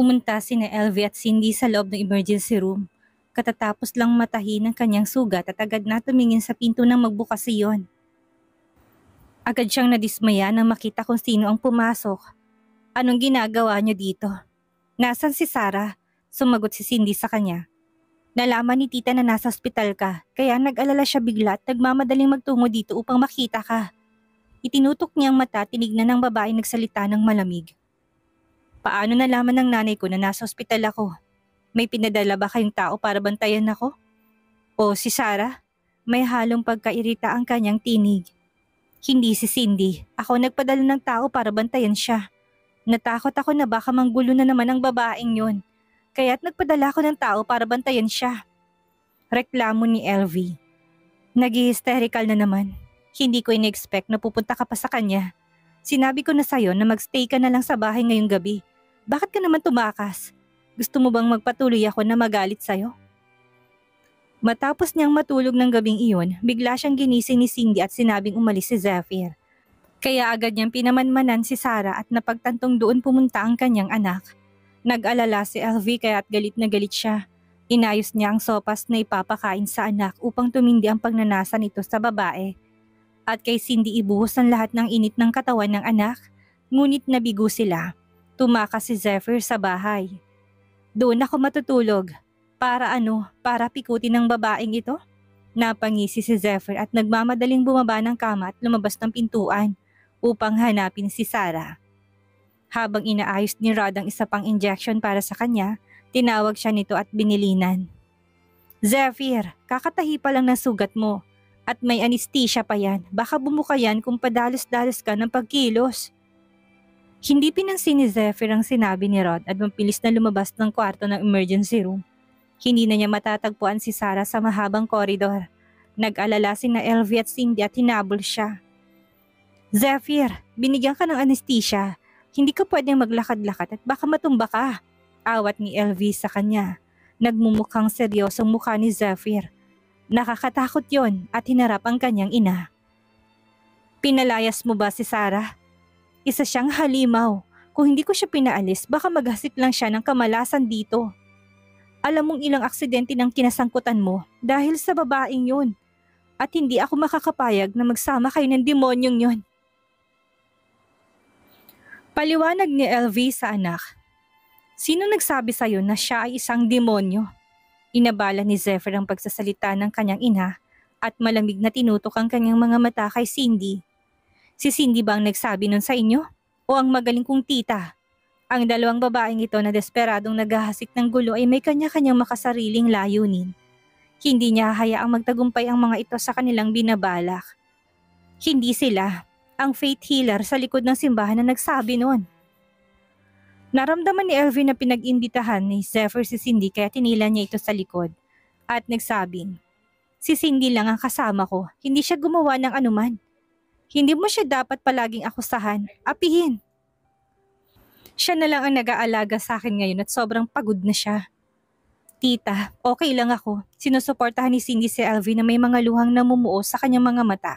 Pumunta sina LV at Cindy sa loob ng emergency room. Katatapos lang matahin ang kanyang sugat at agad na tumingin sa pinto nang magbukas iyon. Agad siyang nadismaya nang makita kung sino ang pumasok. Anong ginagawa niyo dito? Nasaan si Sarah? Sumagot si Cindy sa kanya. Nalaman ni tita na nasa ospital ka, kaya nag-alala siya bigla at nagmamadaling magtungo dito upang makita ka. Itinutok niyang mata, tinignan ng babaeng nagsalita ng malamig. Paano nalaman ng nanay ko na nasa ospital ako? May pinadala ba kayong tao para bantayan ako? O si Sarah? May halong pagkairita ang kanyang tinig. Hindi si Cindy. Ako nagpadala ng tao para bantayan siya. Natakot ako na baka manggulo na naman ang babaeng yun. Kaya't nagpadala ako ng tao para bantayan siya. Reklamo ni LV. Nag-hysterical na naman. Hindi ko in-expect na pupunta ka pa sa kanya. Sinabi ko na sa'yo na magstay ka na lang sa bahay ngayong gabi. Bakit ka naman tumakas? Gusto mo bang magpatuloy ako na magalit sa'yo? Matapos niyang matulog ng gabing iyon, bigla siyang ginising ni Cindy at sinabing umalis si Zephyr. Kaya agad niyang pinamanmanan si Sarah at napagtantong doon pumunta ang kanyang anak. Nag-alala si LV kaya't galit na galit siya. Inayos niya ang sopas na ipapakain sa anak upang tumindi ang pagnanasa nito sa babae. At kay Cindy ibuhos ang lahat ng init ng katawan ng anak, ngunit nabigo sila. Tumakas si Zephyr sa bahay. Doon ako matutulog. Para ano? Para pikutin ng babaeng ito? Napangisi si Zephyr at nagmamadaling bumaba ng kama at lumabas ng pintuan upang hanapin si Sarah. Habang inaayos ni Rod ang isa pang injection para sa kanya, tinawag siya nito at binilinan. Zephyr, kakatahi pa lang ng sugat mo at may anesthesia pa yan. Baka bumuka yan kung padalos-dalos ka ng pagkilos. Hindi pinansin ni Zephyr ang sinabi ni Rod at mapilis na lumabas ng kwarto ng emergency room. Hindi na niya matatagpuan si Sarah sa mahabang koridor. Nag-alala sina LV at Cindy at hinabol siya. Zephyr, binigyan ka ng anesthesia. Hindi ka pwedeng maglakad-lakad at baka matumba ka. Awat ni LV sa kanya. Nagmumukhang seryosong mukha ni Zephyr. Nakakatakot yon at hinarap ang kanyang ina. Pinalayas mo ba si Sarah? Isa siyang halimaw. Kung hindi ko siya pinaalis, baka maghasik lang siya ng kamalasan dito. Alam mong ilang aksidente ng kinasangkutan mo dahil sa babaeng yun. At hindi ako makakapayag na magsama kayo ng demonyong yun. Paliwanag ni LV sa anak. Sino nagsabi sa'yo na siya ay isang demonyo? Inabala ni Zephyr ang pagsasalita ng kanyang ina at malamig na tinutok ang kanyang mga mata kay Cindy. Si Cindy ba ang nagsabi nun sa inyo? O ang magaling kong tita? Ang dalawang babaeng ito na desperadong naghahasik ng gulo ay may kanya-kanyang makasariling layunin. Hindi niya hayaang magtagumpay ang mga ito sa kanilang binabalak. Hindi sila ang faith healer sa likod ng simbahan na nagsabi noon. Naramdaman ni Elvin na pinag-imbitahan ni Zephyr si Cindy kaya tinila niya ito sa likod at nagsabing, si Cindy lang ang kasama ko, hindi siya gumawa ng anuman. Hindi mo siya dapat palaging akusahan, apihin. Siya na lang ang nag-aalaga sa akin ngayon at sobrang pagod na siya. Tita, okay lang ako. Sinusuportahan ni Cindy si Elvin na may mga luhang namumuo sa kanyang mga mata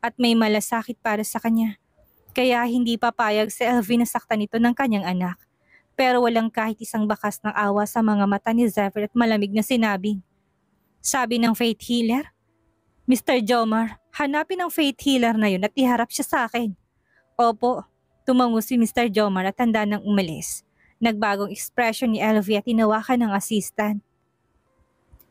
at may malasakit para sa kanya. Kaya hindi papayag si Elvin na saktan ito ng kanyang anak. Pero walang kahit isang bakas ng awa sa mga mata ni Zephyr at malamig na sinabi. Sabi ng faith healer, Mr. Jomar, hanapin ang faith healer na yun at iharap siya sa akin. Opo, tumango si Mr. Jomar at handa nang umalis. Nagbagong ekspresyon ni LV at tinawakan ng assistant.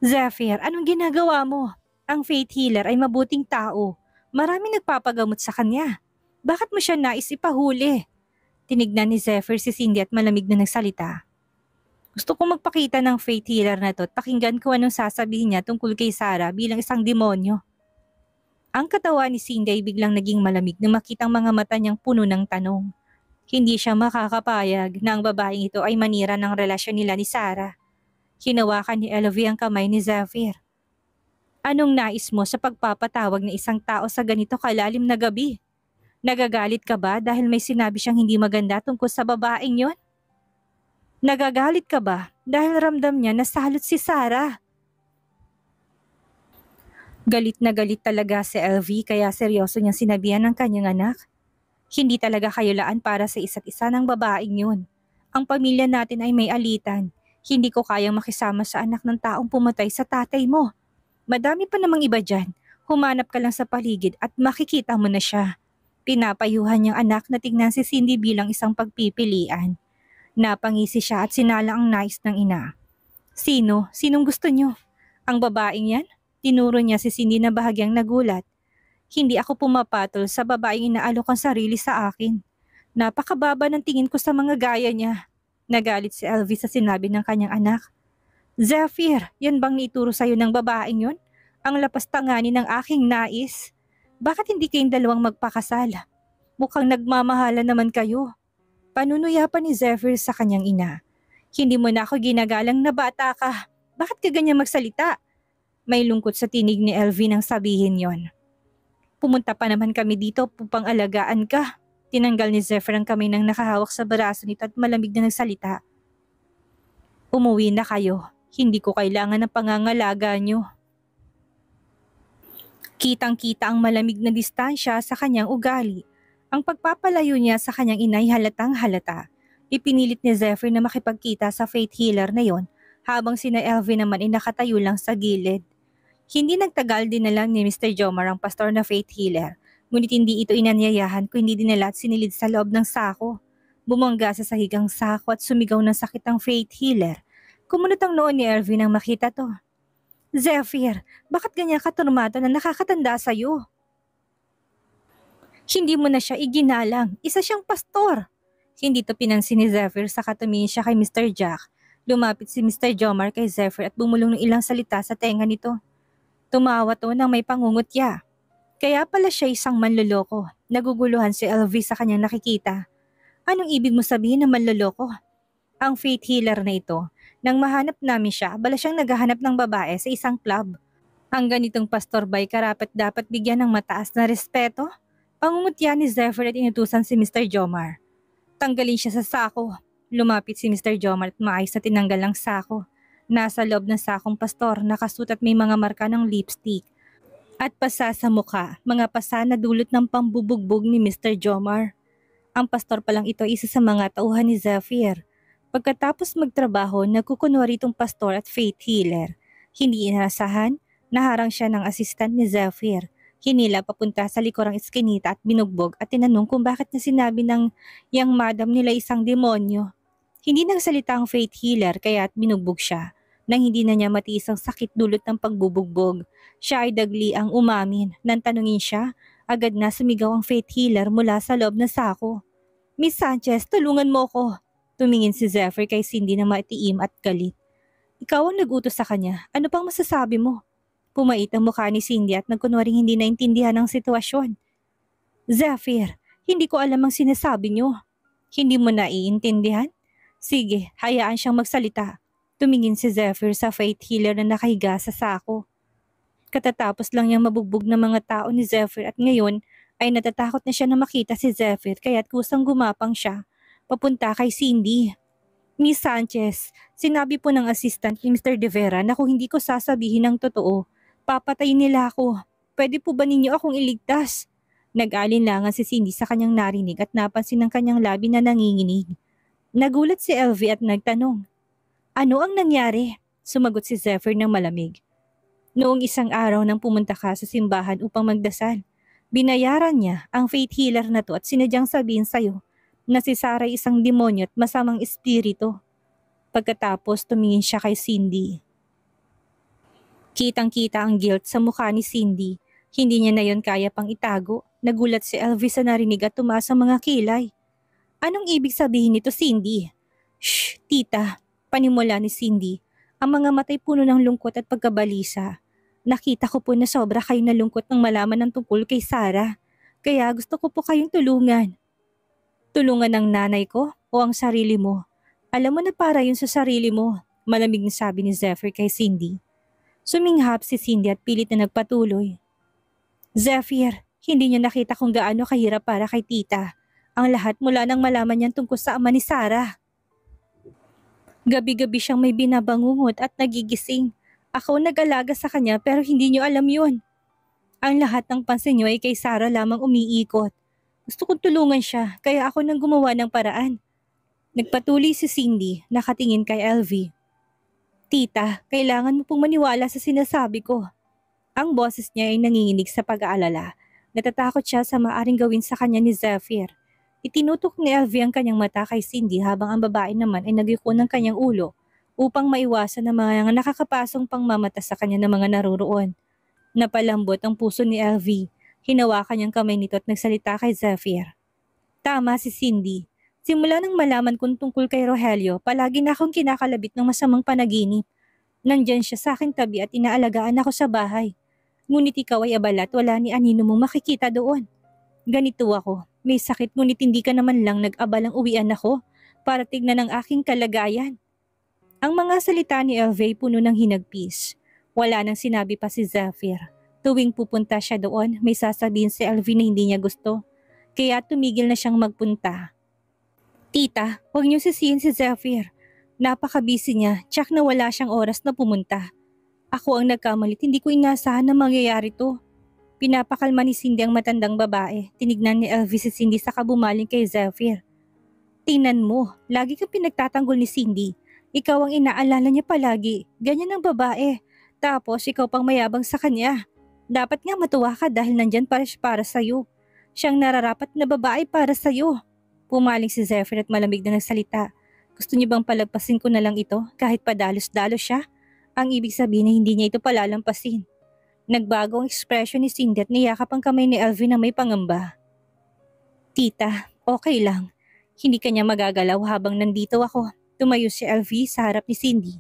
Zephyr, anong ginagawa mo? Ang faith healer ay mabuting tao. Marami nagpapagamot sa kanya. Bakit mo siya nais ipahuli? Tinignan ni Zephyr si Cindy at malamig na nagsalita. Gusto kong magpakita ng faith healer na to at pakinggan ko anong sasabihin niya tungkol kay Sarah bilang isang demonyo. Ang katawan ni Cindy ay biglang naging malamig na makitang mga mata niyang puno ng tanong. Hindi siya makakapayag na ang babaeng ito ay manira ng relasyon nila ni Sarah. Hinawakan ni LV ang kamay ni Zephyr. Anong nais mo sa pagpapatawag ng isang tao sa ganito kalalim na gabi? Nagagalit ka ba dahil may sinabi siyang hindi maganda tungkol sa babaeng yon? Nagagalit ka ba dahil ramdam niya na salot si Sarah? Galit na galit talaga si LV kaya seryoso niyang sinabihan ng kanyang anak. Hindi talaga kayo laan para sa isa't isa ng babaeng yun. Ang pamilya natin ay may alitan. Hindi ko kayang makisama sa anak ng taong pumatay sa tatay mo. Madami pa namang iba dyan. Humanap ka lang sa paligid at makikita mo na siya. Pinapayuhan niyang anak na tingnan si Cindy bilang isang pagpipilian. Napangisi siya at sinala ang nais ng ina. Sino? Sinong gusto niyo? Ang babaeng yan? Tinuro niya si Cindy na bahagyang nagulat. Hindi ako pumapatol sa babaeng inaalok ang sarili sa akin. Napakababa ng tingin ko sa mga gaya niya. Nagalit si Elvis sa sinabi ng kanyang anak. Zephyr, yan bang naituro sa'yo ng babaeng yun? Ang lapas tangani ng aking nais. Bakit hindi kayong dalawang magpakasal? Mukhang nagmamahala naman kayo. Panunuya pa ni Zephyr sa kanyang ina. Hindi mo na ako ginagalang na bata ka. Bakit ka ganyan magsalita? May lungkot sa tinig ni Elvin nang sabihin yon. Pumunta pa naman kami dito upang alagaan ka. Tinanggal ni Zephyr ang kamay ng nakahawak sa braso nito at malamig na nagsalita. Umuwi na kayo. Hindi ko kailangan ng pangangalaga nyo. Kitang-kita ang malamig na distansya sa kanyang ugali. Ang pagpapalayo niya sa kanyang inay halatang halata. Ipinilit ni Zephyr na makipagkita sa faith healer na yon habang sina Elvin naman ay nakatayo lang sa gilid. Hindi nagtagal dinala ni Mr. Jomar ang pastor na faith healer. Ngunit hindi ito inanyayahan kung hindi dinala at sinilid sa loob ng sako. Bumangga sa sahigang sako at sumigaw ng sakit ang faith healer. Kumunot ang noon ni Elvin nang makita to. Zephyr, bakit ganyan ka turmado na nakakatanda sa'yo? Hindi mo na siya iginalang. Isa siyang pastor. Hindi to pinansin ni Zephyr sa tumingin siya kay Mr. Jack. Lumapit si Mr. Jomar kay Zephyr at bumulong ng ilang salita sa tenga nito. Tumawa to nang may pangungutya. Kaya pala siya isang manloloko. Naguguluhan si Elvis sa kanyang nakikita. Anong ibig mo sabihin na manloloko? Ang faith healer na ito, nang mahanap namin siya, bala siyang naghahanap ng babae sa isang club. Ang ganitong pastor ba'y karapat dapat bigyan ng mataas na respeto? Pangungutya ni Zephyr at inutusan si Mr. Jomar. Tanggalin siya sa sako. Lumapit si Mr. Jomar at maayos na tinanggal ang sako. Nasa loob ng sakong pastor, nakasuot at may mga marka ng lipstick. At pasa sa mukha, mga pasa na dulot ng pambubugbog ni Mr. Jomar. Ang pastor palang ito isa sa mga tauhan ni Zephyr. Pagkatapos magtrabaho, nagkukunwari itong pastor at faith healer. Hindi inasahan, naharang siya ng assistant ni Zephyr. Hinila papunta sa likurang eskinita at binugbog at tinanong kung bakit niya sinabi ng yang madam nila isang demonyo. Hindi nagsalita ang faith healer kaya at binugbog siya. Nang hindi na niya matiis ang sakit dulot ng pagbubugbog, siya ay dagli ang umamin. Nang tanungin siya, agad na sumigaw ang faith healer mula sa loob ng sako. Miss Sanchez, tulungan mo ko. Tumingin si Zephyr kay Cindy na matiim at galit. Ikaw ang nag-utos sa kanya. Ano pang masasabi mo? Pumait ang mukha ni Cindy at nagkunwaring hindi naintindihan ang sitwasyon. Zephyr, hindi ko alam ang sinasabi niyo. Hindi mo naiintindihan? Sige, hayaan siyang magsalita. Tumingin si Zephyr sa faith healer na nakahiga sa sako. Katatapos lang niyang mabugbog ng mga tao ni Zephyr at ngayon ay natatakot na siya na makita si Zephyr kaya't kusang gumapang siya. Papunta kay Cindy. Miss Sanchez, sinabi po ng assistant ni Mr. De Vera na kung hindi ko sasabihin ng totoo, papatayin nila ako. Pwede po ba ninyo akong iligtas? Nag-alinlangan si Cindy sa kanyang narinig at napansin ng kanyang labi na nanginginig. Nagulat si Elvie at nagtanong. Ano ang nangyari? Sumagot si Zephyr ng malamig. Noong isang araw nang pumunta ka sa simbahan upang magdasal, binayaran niya ang faith healer na to at sinadyang sabihin sa'yo na si Sarah ay isang demonyo at masamang espiritu. Pagkatapos tumingin siya kay Cindy. Kitang-kita ang guilt sa mukha ni Cindy. Hindi niya na yon kaya pang itago. Nagulat si Elvis sa narinig at tumaas ang mga kilay. Anong ibig sabihin nito, Cindy? Shh, tita, panimula ni Cindy. Ang mga matay puno ng lungkot at pagkabalisa. Nakita ko po na sobra kayo nalungkot nang malaman ng tungkol kay Sarah. Kaya gusto ko po kayong tulungan. Tulungan ng nanay ko o ang sarili mo? Alam mo na para yun sa sarili mo, malamig na sabi ni Zephyr kay Cindy. Suminghap si Cindy at pilit na nagpatuloy. Zephyr, hindi niya nakita kung gaano kahirap para kay tita. Ang lahat mula nang malaman niyan tungkol sa ama ni Sarah. Gabi-gabi siyang may binabangungot at nagigising. Ako nag-alaga sa kanya pero hindi niyo alam yun. Ang lahat ng pansin niyo ay kay Sarah lamang umiikot. Gusto kong tulungan siya, kaya ako nang gumawa ng paraan. Nagpatuloy si Cindy, nakatingin kay LV. Tita, kailangan mo pong maniwala sa sinasabi ko. Ang boses niya ay nanginginig sa pag-aalala. Natatakot siya sa maaring gawin sa kanya ni Zephyr. Itinutok ni LV ang kanyang mata kay Cindy habang ang babae naman ay nagyuko ng kanyang ulo upang maiwasan ang mga nakakapasong pangmamata sa kanya ng mga naroroon. Napalambot ang puso ni LV. Hinawakan niyang kamay nito at nagsalita kay Zephyr. Tama si Cindy. Simula nang malaman kong tungkol kay Rogelio, palagi na akong kinakalabit ng masamang panaginip. Nandyan siya sa aking tabi at inaalagaan ako sa bahay. Ngunit ikaw ay abala at wala ni anino mong makikita doon. Ganito ako, may sakit ngunit hindi ka naman lang nag-abalang uwian ako para tignan ang aking kalagayan. Ang mga salita ni LV puno ng hinagpis. Wala nang sinabi pa si Zephyr. Tuwing pupunta siya doon, may sasabihin si LV na hindi niya gusto. Kaya tumigil na siyang magpunta. Tita, huwag niyo sisihin si Zephyr. Napaka-busy niya, tsak na wala siyang oras na pumunta. Ako ang nagkamalit, hindi ko inasahan na mangyayari to. Pinapakalma ni Cindy ang matandang babae. Tinignan ni LV si Cindy saka bumaling kay Zephyr. Tingnan mo, lagi kang pinagtatanggol ni Cindy. Ikaw ang inaalala niya palagi. Ganyan ang babae. Tapos ikaw pang mayabang sa kanya. Dapat nga matuwa ka dahil nandyan para sa'yo. Siyang nararapat na babae para sa'yo. Pumaling si Zephyr at malamig na nagsalita. Gusto niyo bang palagpasin ko na lang ito kahit padalos-dalos siya? Ang ibig sabihin na hindi niya ito palalampasin. Nagbago ang ekspresyon ni Cindy at niyakap ang kamay ni LV na may pangamba. Tita, okay lang. Hindi kanya magagalaw habang nandito ako. Tumayo si LV sa harap ni Cindy.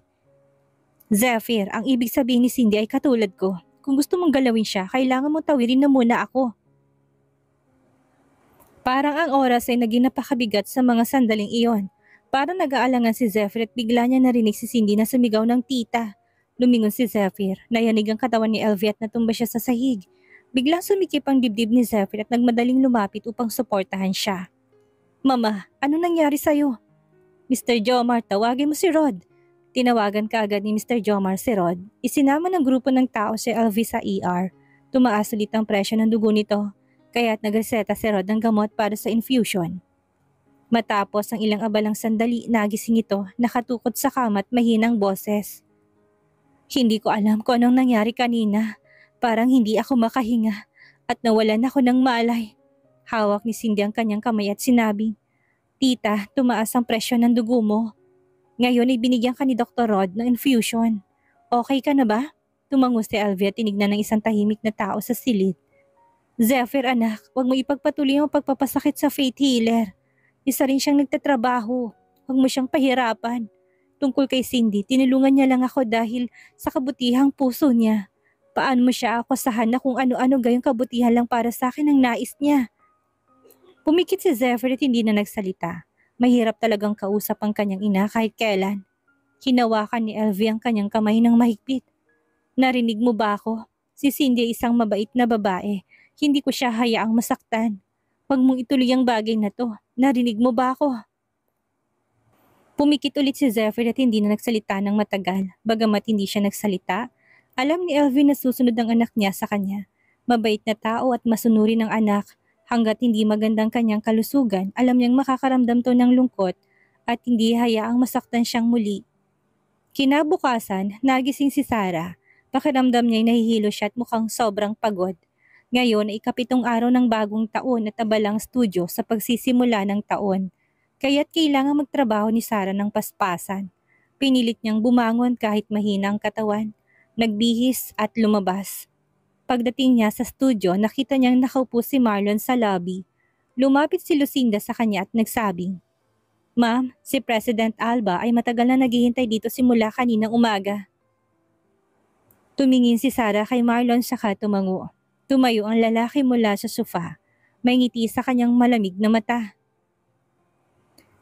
Zephyr, ang ibig sabihin ni Cindy ay katulad ko. Kung gusto mong galawin siya, kailangan mo tawirin na muna ako. Parang ang oras ay naging napakabigat sa mga sandaling iyon. Parang nag-aalangan si Zephyr at bigla niya narinig si Cindy na sumigaw ng tita. Lumingon si Zephyr, nayanig ang katawan ni LV at natumba siya sa sahig. Biglang sumikip ang dibdib ni Zephyr at nagmadaling lumapit upang suportahan siya. Mama, ano nangyari sa'yo? Mr. Jomar, tawagin mo si Rod. Tinawagan kaagad ni Mr. Jomar si Rod. Isinama ng grupo ng tao si LV sa ER. Tumaas ulit ang presyo ng dugo nito. Kaya't nagreseta si Rod ng gamot para sa infusion. Matapos ang ilang abalang sandali, nagising ito, nakatukod sa kama at mahinang boses. Hindi ko alam kung anong nangyari kanina. Parang hindi ako makahinga at nawalan ako ng malay. Hawak ni Cindy ang kanyang kamay at sinabi, Tita, tumaas ang presyo ng dugo mo. Ngayon ay binigyan ka ni Dr. Rod ng infusion. Okay ka na ba? Tumango si LV at tinignan ng isang tahimik na tao sa silid. Zephyr anak, huwag mo ipagpatuloy ang pagpapasakit sa faith healer. Isa rin siyang nagtatrabaho. Huwag mo siyang pahirapan. Tungkol kay Cindy, tinulungan niya lang ako dahil sa kabutihang puso niya. Paano mo siya akusahan na kung ano-ano gayong kabutihan lang para sa akin ang nais niya? Pumikit si Zephyr at hindi na nagsalita. Mahirap talagang kausap ang kanyang ina kahit kailan. Hinawakan ni LV ang kanyang kamay ng mahigpit. Narinig mo ba ako? Si Cindy ay isang mabait na babae. Hindi ko siya hayaang masaktan. Huwag mong ituloy ang bagay na to. Narinig mo ba ako? Pumikit ulit si Zephyr at hindi na nagsalita ng matagal. Bagamat hindi siya nagsalita, alam ni Elvin na susunod ang anak niya sa kanya. Mabait na tao at masunurin ng anak. Hanggat hindi magandang kanyang kalusugan, alam niyang makakaramdam to ng lungkot at hindi hayaang masaktan siyang muli. Kinabukasan, nagising si Sarah. Pakiramdam niya'y nahihilo siya at mukhang sobrang pagod. Ngayon ay ikapitong araw ng bagong taon at abalang studio sa pagsisimula ng taon. Kaya't kailangang magtrabaho ni Sarah ng paspasan. Pinilit niyang bumangon kahit mahina ang katawan. Nagbihis at lumabas. Pagdating niya sa studio, nakita niyang nakaupo si Marlon sa lobby. Lumapit si Lucinda sa kanya at nagsabing, Ma'am, si President Alba ay matagal na naghihintay dito simula kaninang umaga. Tumingin si Sarah kay Marlon saka tumango. Tumayo ang lalaki mula sa sofa. May ngiti sa kanyang malamig na mata.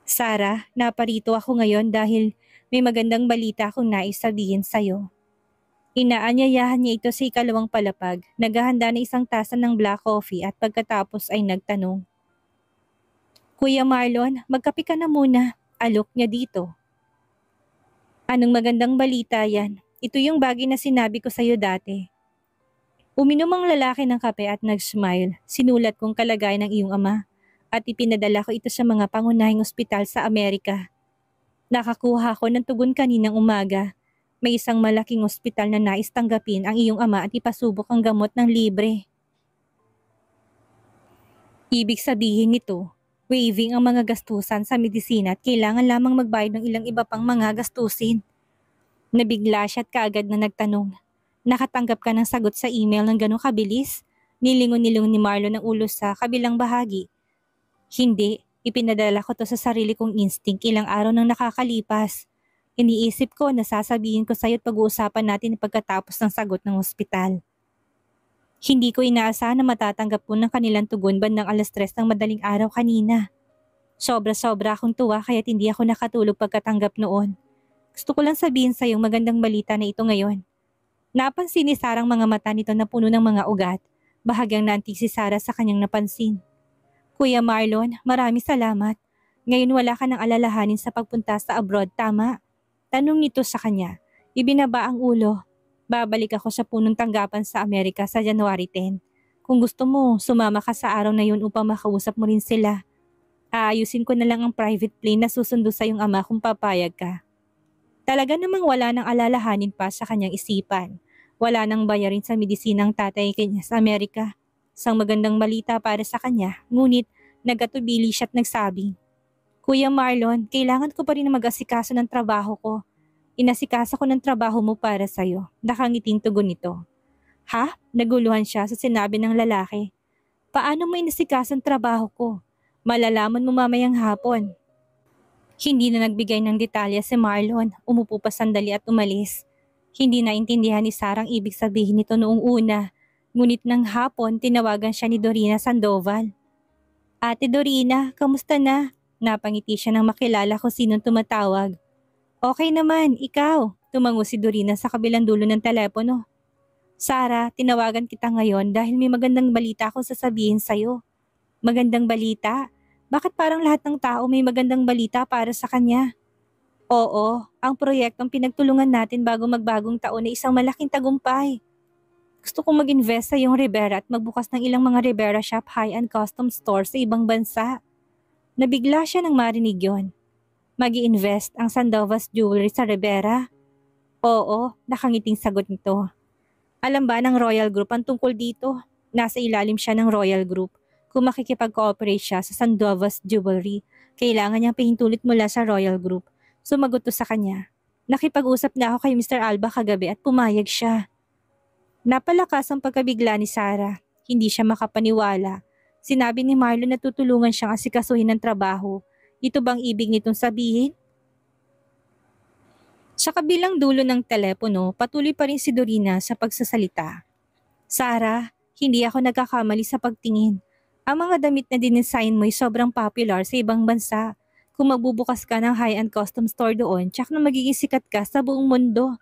Sarah, naparito ako ngayon dahil may magandang balita akong nais sabihin sa'yo. Inaanyayahan niya ito sa ikalawang palapag. Naghahanda na isang tasa ng black coffee at pagkatapos ay nagtanong. Kuya Marlon, magkape ka na muna. Alok niya dito. Anong magandang balita yan? Ito yung bagay na sinabi ko sa'yo dati. Uminom ang lalaki ng kape at nag-smile. Sinulat kong kalagayan ng iyong ama. at ipinadala ko ito sa mga pangunahing ospital sa Amerika. Nakakuha ko ng tugon kaninang umaga. May isang malaking ospital na nais tanggapin ang iyong ama at ipasubok ang gamot ng libre. Ibig sabihin nito, waiving ang mga gastusan sa medisina at kailangan lamang magbayad ng ilang iba pang mga gastusin. Nabigla siya at kaagad na nagtanong. Nakatanggap ka ng sagot sa email ng ganong kabilis? Nilingon-nilingon ni Marlon ang ulo sa kabilang bahagi. Hindi, ipinadala ko to sa sarili kong instinct ilang araw nang nakakalipas. Iniisip ko na sasabihin ko sa'yo at pag-uusapan natin pagkatapos ng sagot ng ospital. Hindi ko inaasahan na matatanggap po ng kanilang tugon bandang 3:00 ng madaling araw kanina. Sobra-sobra akong tuwa kaya't hindi ako nakatulog pagkatanggap noon. Gusto ko lang sabihin sa'yo magandang balita na ito ngayon. Napansin ni Sarah ang mga mata nito na puno ng mga ugat. Bahagyang naantig si Sarah sa kanyang napansin. Kuya Marlon, maraming salamat. Ngayon wala ka ng alalahanin sa pagpunta sa abroad, tama? Tanong nito sa kanya. Ibinaba ang ulo. Babalik ako sa punong tanggapan sa Amerika sa January 10. Kung gusto mo, sumama ka sa araw na yun upang makausap mo rin sila. Aayusin ko na lang ang private plane na susundo sa iyong ama kung papayag ka. Talaga namang wala nang alalahanin pa sa kanyang isipan. Wala nang bayarin sa medisinang tatay kanya sa Amerika. Isang magandang balita para sa kanya, ngunit nagatubili siya at nagsabi, Kuya Marlon, kailangan ko pa rin na mag-asikaso ng trabaho ko. Inasikasa ko ng trabaho mo para sa'yo. Nakangiting tugon nito. Ha? Naguluhan siya sa sinabi ng lalaki. Paano mo inasikaso ang trabaho ko? Malalaman mo mamayang hapon. Hindi na nagbigay ng detalye si Marlon. Umupo pa sandali at umalis. Hindi naintindihan ni Sarah ang ibig sabihin nito noong una. Ngunit ng hapon, tinawagan siya ni Dorina Sandoval. Ate Dorina, kamusta na? Napangiti siya nang makilala kung sinong tumatawag. Okay naman, ikaw. Tumango si Dorina sa kabilang dulo ng telepono. Sarah, tinawagan kita ngayon dahil may magandang balita akong sasabihin sa'yo. Magandang balita? Bakit parang lahat ng tao may magandang balita para sa kanya? Oo, ang proyektong pinagtulungan natin bago magbagong taon ay isang malaking tagumpay. Gusto kong mag-invest sa iyong Ribera at magbukas ng ilang mga Ribera Shop high-end custom store sa ibang bansa. Nabigla siya nang marinig yon. Mag-i-invest ang Sandovas Jewelry sa Ribera? Oo, nakangiting sagot nito. Alam ba ng Royal Group ang tungkol dito? Nasa ilalim siya ng Royal Group. Kung makikipag-cooperate siya sa Sandovas Jewelry, kailangan niyang pahintulit mula sa Royal Group. Sumagot to sa kanya. Nakipag-usap na ako kay Mr. Alba kagabi at pumayag siya. Napalakas ang pagkabigla ni Sarah. Hindi siya makapaniwala. Sinabi ni Marlon na tutulungan siyang asikasuhin ng trabaho. Ito bang ibig nitong sabihin? Sa kabilang dulo ng telepono, patuloy pa rin si Dorina sa pagsasalita. Sarah, hindi ako nagkakamali sa pagtingin. Ang mga damit na dinesign mo ay sobrang popular sa ibang bansa. Kung magbubukas ka ng high-end custom store doon, tsak na magiging sikat ka sa buong mundo.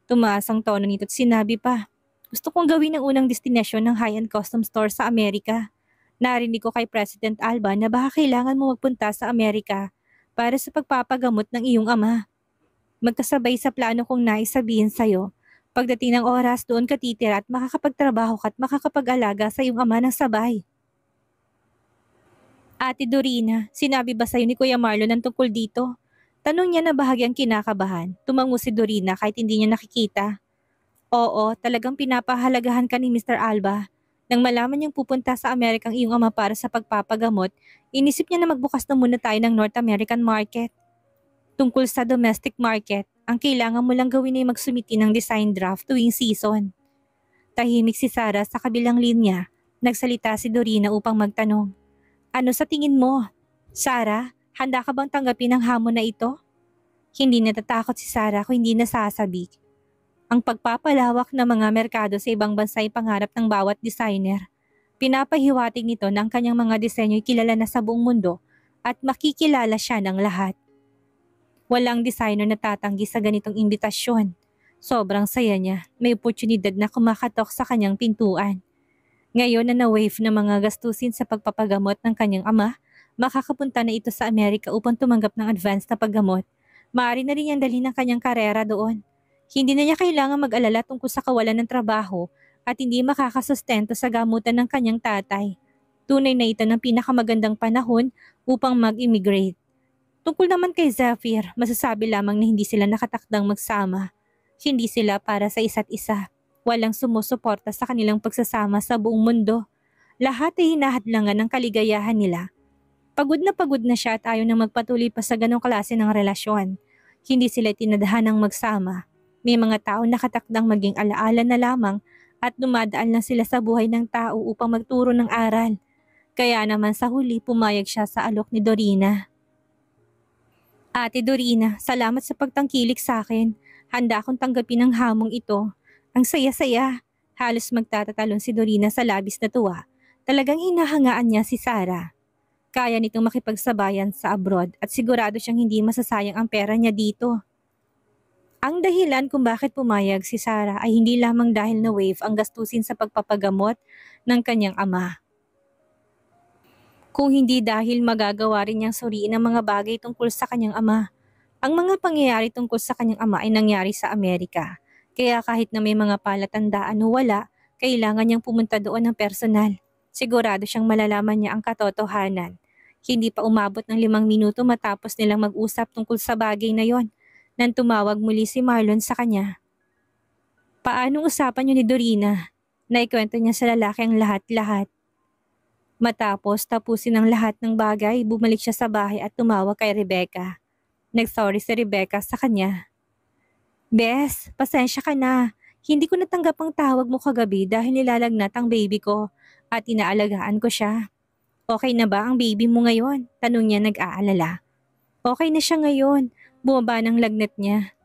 Tumaas ang tono nito at sinabi pa, gusto kong gawin ang unang destinasyon ng high-end custom store sa Amerika. Narinig ko kay President Alba na baka kailangan mo magpunta sa Amerika para sa pagpapagamot ng iyong ama. Magkasabay sa plano kong naisabihin sa'yo, pagdating ng oras doon ka titira at makakapagtrabaho ka at makakapag-alaga sa iyong ama ng sabay. Ate Dorina, sinabi ba sa'yo ni Kuya Marlon ang tungkol dito? Tanong niya na bahagyang kinakabahan. Tumango si Dorina kahit hindi niya nakikita. Oo, talagang pinapahalagahan ka ni Mr. Alba. Nang malaman niyang pupunta sa Amerikang iyong ama para sa pagpapagamot, inisip niya na magbukas na muna tayo ng North American market. Tungkol sa domestic market, ang kailangan mo lang gawin ay magsumiti ng design draft tuwing season. Tahimik si Sarah sa kabilang linya. Nagsalita si Dorina upang magtanong. Ano sa tingin mo? Sarah, handa ka bang tanggapin ang hamon na ito? Hindi natatakot si Sarah kung hindi nasasabik. Ang pagpapalawak ng mga merkado sa ibang bansa ay pangarap ng bawat designer. Pinapahiwatig nito na ang kanyang mga disenyo ay kilala na sa buong mundo at makikilala siya ng lahat. Walang designer na tatanggi sa ganitong imbitasyon. Sobrang saya niya, may oportunidad na kumakatok sa kanyang pintuan. Ngayon na na-wave ng mga gastusin sa pagpapagamot ng kanyang ama, makakapunta na ito sa Amerika upang tumanggap ng advance na paggamot. Maaari na rin niyang dalhin ang kanyang karera doon. Hindi na niya kailangan mag-alala tungkol sa kawalan ng trabaho at hindi makakasustento sa gamutan ng kanyang tatay. Tunay na ito ng pinakamagandang panahon upang mag-immigrate. Tungkol naman kay Zephyr, masasabi lamang na hindi sila nakatakdang magsama. Hindi sila para sa isa't isa. Walang sumusuporta sa kanilang pagsasama sa buong mundo. Lahat ay hinahadlangan ng kaligayahan nila. Pagod na siya at ayaw na magpatuloy pa sa ganong klase ng relasyon. Hindi sila tinadhanang magsama. May mga tao nakatakdang maging alaala na lamang at dumadaan lang sila sa buhay ng tao upang magturo ng aral. Kaya naman sa huli pumayag siya sa alok ni Dorina. Ate Dorina, salamat sa pagtangkilik sa akin. Handa akong tanggapin ang hamong ito. Ang saya-saya. Halos magtatatalon si Dorina sa labis na tuwa. Talagang hinahangaan niya si Sarah. Kaya nitong makipagsabayan sa abroad at sigurado siyang hindi masasayang ang pera niya dito. Ang dahilan kung bakit pumayag si Sarah ay hindi lamang dahil na wave ang gastusin sa pagpapagamot ng kanyang ama. Kung hindi dahil magagawa rin niyang suriin ang mga bagay tungkol sa kanyang ama. Ang mga pangyayari tungkol sa kanyang ama ay nangyari sa Amerika. Kaya kahit na may mga palatandaan o wala, kailangan niyang pumunta doon ng personal. Sigurado siyang malalaman niya ang katotohanan. Hindi pa umabot ng 5 minuto matapos nilang mag-usap tungkol sa bagay na yon, nang tumawag muli si Marlon sa kanya. Paanong usapan niyo ni Dorina? Naikwento niya sa lalaki ang lahat-lahat. Matapos tapusin ang lahat ng bagay, bumalik siya sa bahay at tumawag kay Rebecca. Nag-sorry si Rebecca sa kanya. Bes, pasensya ka na. Hindi ko natanggap ang tawag mo kagabi dahil nilalagnat ang baby ko at inaalagaan ko siya. Okay na ba ang baby mo ngayon? Tanong niya nag-aalala. Okay na siya ngayon. Bumaba ng lagnat niya.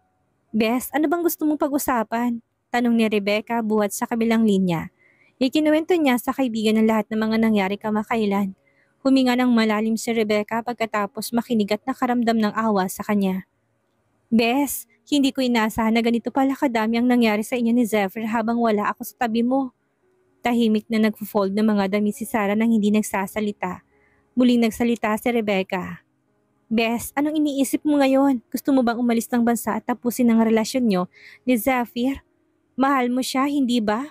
Bes, ano bang gusto mong pag-usapan? Tanong ni Rebecca buhat sa kabilang linya. Ikinuwento niya sa kaibigan ng lahat ng mga nangyari kamakailan. Huminga ng malalim si Rebecca pagkatapos makinig at nakaramdam ng awa sa kanya. Bes, hindi ko inaasahan na ganito pala kadami ang nangyari sa inyo ni Zephyr habang wala ako sa tabi mo. Tahimik na nagpo-fold ng mga damit si Sarah nang hindi nagsasalita. Muling nagsalita si Rebecca. Bes, anong iniisip mo ngayon? Gusto mo bang umalis ng bansa at tapusin ang relasyon nyo ni Zephyr? Mahal mo siya, hindi ba?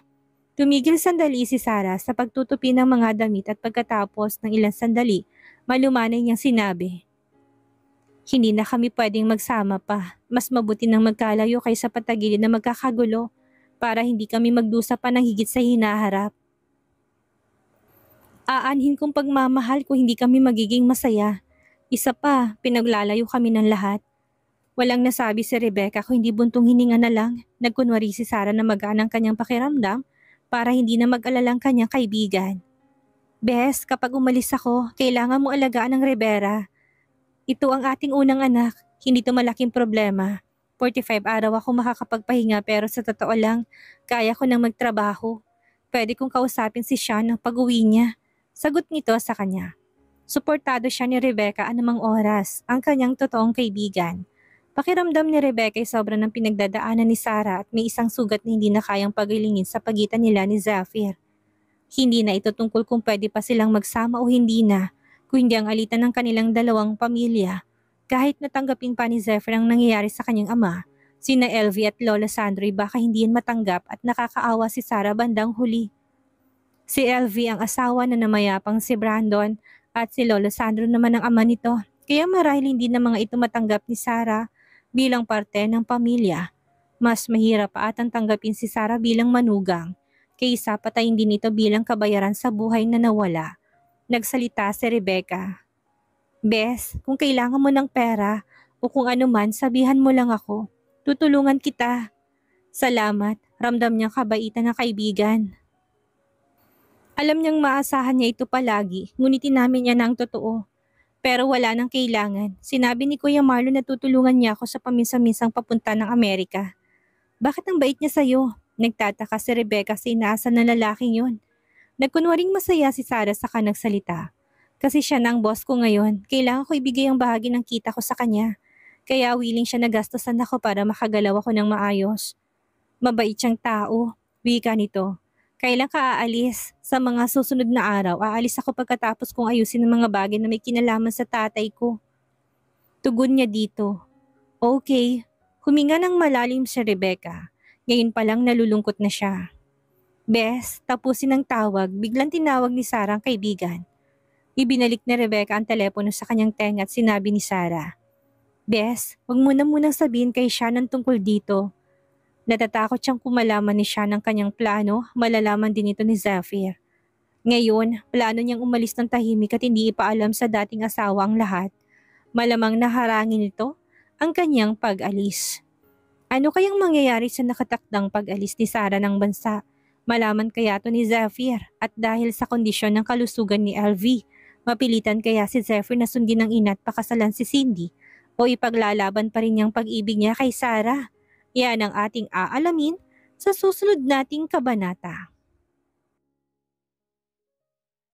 Tumigil sandali si Sarah sa pagtutupi ng mga damit at pagkatapos ng ilang sandali, malumanay niyang sinabi. Hindi na kami pwedeng magsama pa. Mas mabuti nang magkalayo kaysa patagilid na magkakagulo para hindi kami magdusa pa ng higit sa hinaharap. Aanhin kong pagmamahal kung hindi kami magiging masaya. Isa pa, pinaglalayo kami ng lahat. Walang nasabi si Rebecca kung hindi buntong hininga na lang. Nagkunwari si Sarah na magaan ang kanyang pakiramdam para hindi na mag-alala ang kanyang kaibigan. Bes, kapag umalis ako, kailangan mo alagaan ang Rivera. Ito ang ating unang anak, hindi to malaking problema. 45 araw ako makakapagpahinga pero sa totoo lang, kaya ko nang magtrabaho. Pwede kong kausapin si Sean ng pag-uwi niya. Sagot nito sa kanya. Suportado siya ni Rebecca anumang oras, ang kanyang totoong kaibigan. Pakiramdam ni Rebecca ay sobra ng pinagdadaanan ni Sarah at may isang sugat na hindi na kayang pagilingin sa pagitan nila ni Zephyr. Hindi na ito tungkol kung pwede pa silang magsama o hindi na, kundi ang alitan ng kanilang dalawang pamilya. Kahit natanggapin pa ni Zephyr ang nangyayari sa kanyang ama, sina Elvie at Lola Sandro baka hindi yan matanggap at nakakaawa si Sarah bandang huli. Si Elvie ang asawa na namayapang si Brandon at si Lola Sandro naman ang ama nito, kaya marahil hindi na mga ito matanggap ni Sarah bilang parte ng pamilya. Mas mahirap pa atang tanggapin si Sarah bilang manugang, kaysa patayin din ito bilang kabayaran sa buhay na nawala. Nagsalita si Rebecca. Bes, kung kailangan mo ng pera o kung ano man, sabihan mo lang ako. Tutulungan kita. Salamat, ramdam niyang kabaitan ng kaibigan. Alam niyang maasahan niya ito palagi, ngunit inamin niya na ang totoo. Pero wala nang kailangan. Sinabi ni Kuya Marlon na tutulungan niya ako sa paminsan-minsang papunta ng Amerika. Bakit ang bait niya sa'yo? Nagtataka si Rebecca sa inaasa ng lalaking yun. Nagkunwaring masaya si Sarah sa nagsalita. Kasi siya na ang boss ko ngayon, kailangan ko ibigay ang bahagi ng kita ko sa kanya. Kaya willing siya nagastosan ako para makagalaw ako ng maayos. Mabait siyang tao, wika nito. Kailan ka aalis? Sa mga susunod na araw, aalis ako pagkatapos kong ayusin ang mga bagay na may kinalaman sa tatay ko. Tugon niya dito. Okay. Huminga ng malalim si Rebecca. Ngayon pa lang nalulungkot na siya. Bes, tapusin ang tawag, biglang tinawag ni Sarah ang kaibigan. Ibinalik ni Rebecca ang telepono sa kanyang tenga at sinabi ni Sarah, Bes, huwag mo na munang sabihin kay Shannon tungkol dito. Natatakot siyang kumalaman ni Shannon ang kanyang plano, malalaman din ito ni Zephyr. Ngayon, plano niyang umalis ng tahimik at hindi ipaalam sa dating asawa ang lahat. Malamang naharangin nito ang kanyang pag-alis. Ano kayang mangyayari sa nakatakdang pag-alis ni Sarah ng bansa? Malaman kaya ito ni Zephyr at dahil sa kondisyon ng kalusugan ni LV, mapilitan kaya si Zephyr na sundin ng ina at pakasalan si Cindy o ipaglalaban pa rin niyang pag-ibig niya kay Sarah? Yan ang ating aalamin sa susunod nating kabanata.